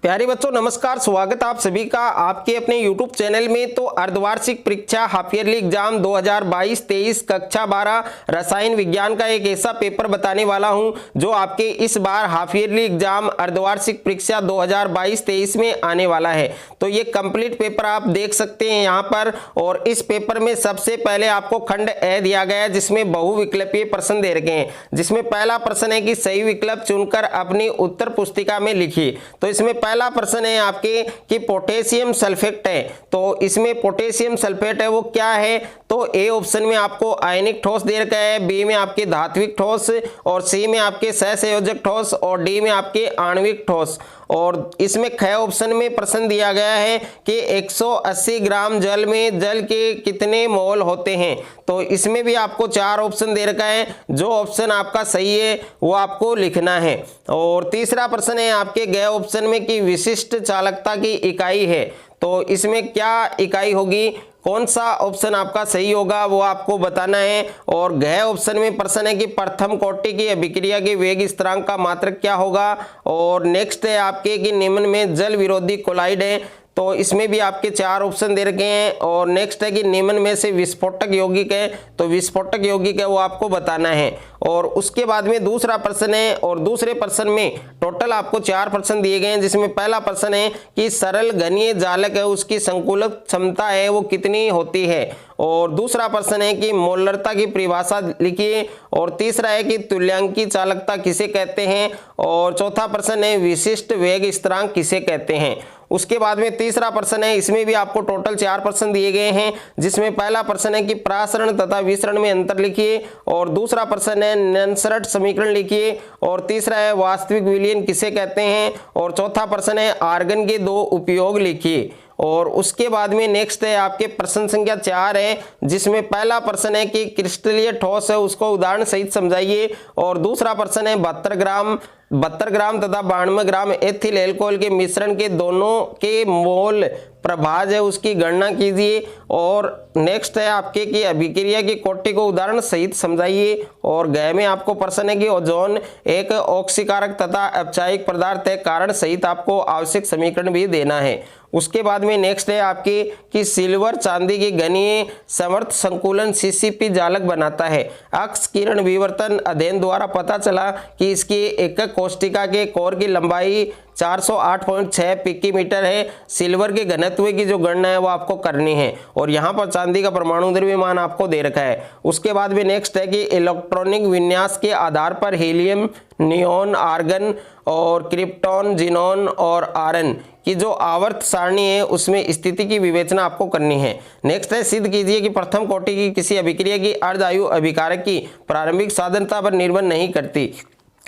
प्यारे बच्चों नमस्कार, स्वागत आप सभी का आपके अपने YouTube चैनल में। तो अर्धवार्षिक परीक्षा हाफ ईयरली एग्जाम 2022-23 कक्षा 12 रसायन विज्ञान का एक ऐसा पेपर बताने वाला हूं जो आपके इस बार हाफ ईयरली एग्जाम अर्धवार्षिक परीक्षा 2022-23 में आने वाला है। तो ये कंप्लीट पेपर आप देख सकते हैं यहाँ पर। और इस पेपर में सबसे पहले आपको खंड ए दिया गया है जिसमें बहुविकल्पीय प्रश्न दे रखे हैं, जिसमें पहला प्रश्न है कि सही विकल्प चुनकर अपनी उत्तर पुस्तिका में लिखिए। तो इसमें पहला प्रश्न है आपके कि पोटेशियम सल्फेट है, तो इसमें पोटेशियम सल्फेट है वो क्या है। तो ए ऑप्शन में आपको आयनिक ठोस दे रखा है, बी में आपके धात्विक ठोस, और सी में आपके सहसंयोजक ठोस, और डी में आपके आणविक ठोस। और इसमें ख ऑप्शन में प्रश्न दिया गया है कि 180 ग्राम जल में जल के कितने मोल होते हैं। तो इसमें भी आपको 4 ऑप्शन दे रखा है, जो ऑप्शन आपका सही है वो आपको लिखना है। और तीसरा प्रश्न है आपके ग ऑप्शन में कि विशिष्ट चालकता की इकाई है, तो इसमें क्या इकाई होगी, कौन सा ऑप्शन आपका सही होगा वो आपको बताना है। और घ ऑप्शन में प्रश्न है कि प्रथम कोटि की अभिक्रिया के वेग स्थिरांक का मात्रक क्या होगा। और नेक्स्ट है आपके कि निम्न में जल विरोधी कोलाइड है, तो इसमें भी आपके 4 ऑप्शन दे रखे हैं। और नेक्स्ट है कि निम्न में से विस्फोटक यौगिक है, तो विस्फोटक यौगिक है वो आपको बताना है। और उसके बाद में दूसरा प्रश्न है, और दूसरे प्रश्न में टोटल आपको 4 प्रश्न दिए गए हैं, जिसमें पहला प्रश्न है कि सरल घनीय जालक है उसकी संकुलक क्षमता है वो कितनी होती है। और दूसरा प्रश्न है कि मोलरता की परिभाषा लिखिए। और तीसरा है कि तुल्यांकी चालकता किसे कहते हैं। और चौथा प्रश्न है विशिष्ट वेग स्थिरांक किसे कहते हैं। उसके बाद में तीसरा प्रश्न है, इसमें भी आपको टोटल 4 प्रश्न दिए गए हैं, जिसमें पहला प्रश्न है कि प्रासरण तथा विसरण में अंतर लिखिए। और दूसरा प्रश्न है ननसरट समीकरण लिखिए। और तीसरा है वास्तविक विलयन किसे कहते हैं। और चौथा प्रश्न है आर्गन के 2 उपयोग लिखिए। और उसके बाद में नेक्स्ट है आपके प्रश्न संख्या 4 है, जिसमें पहला प्रश्न है कि क्रिस्टलीय ठोस है उसको उदाहरण सहित समझाइए। और दूसरा प्रश्न है 72 ग्राम तथा 92 ग्राम एथिल एल्कोहल के मिश्रण के दोनों के मोल प्रभाज है उसकी गणना कीजिए। और नेक्स्ट है आपके कि अभिक्रिया की कोटि को उदाहरण सहित समझाइए। और ग में आपको प्रश्न है कि ओजोन एक ऑक्सीकारक तथा अपचायक पदार्थ है, कारण सहित आपको आवश्यक समीकरण भी देना है। उसके बाद में नेक्स्ट है आपकी कि सिल्वर चांदी की घनीय समर्थ संकुलन सीसीपी जालक बनाता है। अक्ष किरण विवर्तन अध्ययन द्वारा पता चला कि इसकी एकक कोष्टिका के कोर की लंबाई 408.6 पिकीमीटर है। सिल्वर के घनत्व की जो गणना है वो आपको करनी है। और यहाँ पर चांदी का परमाणु द्रव्यमान आपको दे रखा है। उसके बाद में नेक्स्ट है कि इलेक्ट्रॉनिक विन्यास के आधार पर हीलियम, नियोन, आर्गन और क्रिप्टॉन, जिनोन और आरन की जो आवर्त सारणी है उसमें स्थिति की विवेचना आपको करनी है। नेक्स्ट है सिद्ध कीजिए कि प्रथम कोटि की किसी अभिक्रिया की अर्ध आयु अभिकारक की प्रारंभिक साधनता पर निर्भर नहीं करती,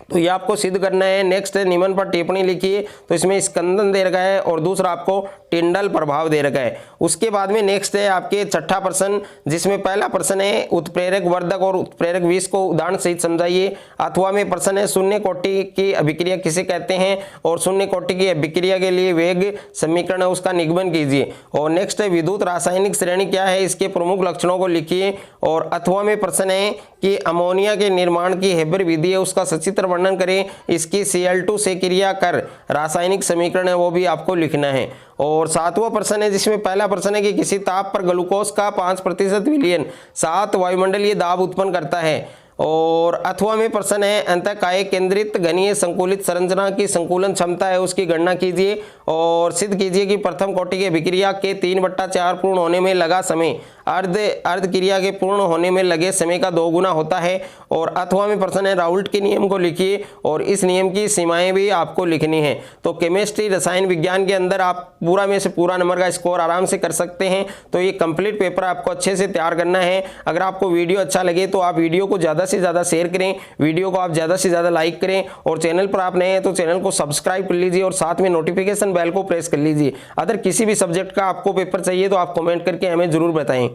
तो ये आपको सिद्ध करना है। नेक्स्ट है निम्न पर टिप्पणी लिखिए, तो इसमें स्कंदन दे रखा है और दूसरा आपको टिंडल प्रभाव दे रखा है। उसके बाद में नेक्स्ट है आपके छठा प्रश्न, जिसमें पहला प्रश्न है उत्प्रेरक वर्धक और उत्प्रेरक विष को उदाहरण सहित समझाइए। अथवा में प्रश्न है शून्य कोटि की अभिक्रिया किसे कहते हैं, और शून्य कोटि की अभिक्रिया के लिए वेग समीकरण है उसका निगमन कीजिए। और नेक्स्ट है विद्युत रासायनिक श्रेणी क्या है, इसके प्रमुख लक्षणों को लिखिए। और अथवा में प्रश्न है कि अमोनिया के निर्माण की हेबर विधि है उसका सचित्र वर्णन करें, इसकी Cl2 से क्रिया कर रासायनिक समीकरण है वो भी आपको लिखना है। और 7वां प्रश्न है, जिसमें पहला प्रश्न है कि किसी ताप पर ग्लूकोज का 5% विलयन 7 वायुमंडलीय दाब उत्पन्न करता है। और अथवा में प्रश्न है अंतःकाय केंद्रित घनीय संकुलित संरचना की संकुलन क्षमता है उसकी गणना कीजिए। और सिद्ध कीजिए कि प्रथम कोटि की अभिक्रिया के 3/4 पूर्ण होने में लगा समय अर्ध क्रिया के पूर्ण होने में लगे समय का 2 गुना होता है। और अथवा में प्रश्न है राउल्ट के नियम को लिखिए, और इस नियम की सीमाएं भी आपको लिखनी है। तो केमिस्ट्री रसायन विज्ञान के अंदर आप पूरा में से पूरा नंबर का स्कोर आराम से कर सकते हैं। तो ये कंप्लीट पेपर आपको अच्छे से तैयार करना है। अगर आपको वीडियो अच्छा लगे तो आप वीडियो को ज़्यादा से ज़्यादा शेयर करें, वीडियो को आप ज़्यादा से ज़्यादा लाइक करें। और चैनल पर आप नए हैं तो चैनल को सब्सक्राइब कर लीजिए और साथ में नोटिफिकेशन बेल को प्रेस कर लीजिए। अगर किसी भी सब्जेक्ट का आपको पेपर चाहिए तो आप कमेंट करके हमें ज़रूर बताएं।